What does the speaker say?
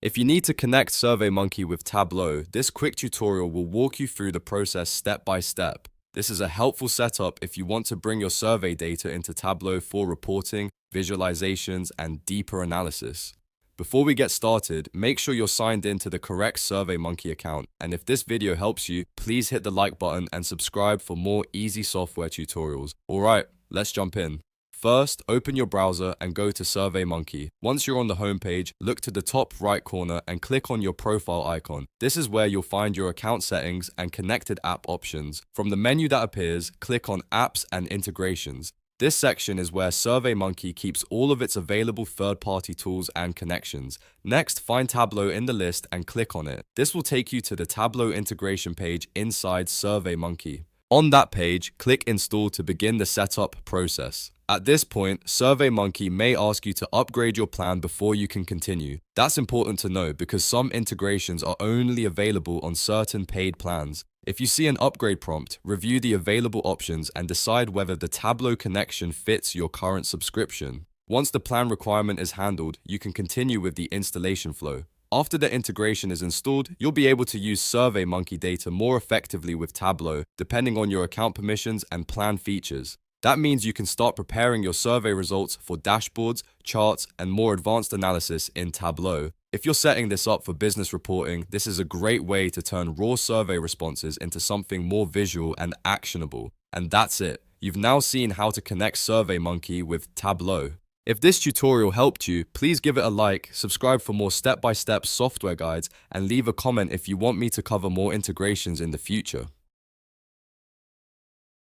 If you need to connect SurveyMonkey with Tableau, this quick tutorial will walk you through the process step by step. This is a helpful setup if you want to bring your survey data into Tableau for reporting, visualizations, and deeper analysis. Before we get started, make sure you're signed in to the correct SurveyMonkey account, and if this video helps you, please hit the like button and subscribe for more easy software tutorials. Alright, let's jump in. First, open your browser and go to SurveyMonkey. Once you're on the home page, look to the top right corner and click on your profile icon. This is where you'll find your account settings and connected app options. From the menu that appears, click on Apps and Integrations. This section is where SurveyMonkey keeps all of its available third-party tools and connections. Next, find Tableau in the list and click on it. This will take you to the Tableau integration page inside SurveyMonkey. On that page, click Install to begin the setup process. At this point, SurveyMonkey may ask you to upgrade your plan before you can continue. That's important to know because some integrations are only available on certain paid plans. If you see an upgrade prompt, review the available options and decide whether the Tableau connection fits your current subscription. Once the plan requirement is handled, you can continue with the installation flow. After the integration is installed, you'll be able to use SurveyMonkey data more effectively with Tableau, depending on your account permissions and plan features. That means you can start preparing your survey results for dashboards, charts, and more advanced analysis in Tableau. If you're setting this up for business reporting, this is a great way to turn raw survey responses into something more visual and actionable. And that's it. You've now seen how to connect SurveyMonkey with Tableau. If this tutorial helped you, please give it a like, subscribe for more step-by-step software guides, and leave a comment if you want me to cover more integrations in the future.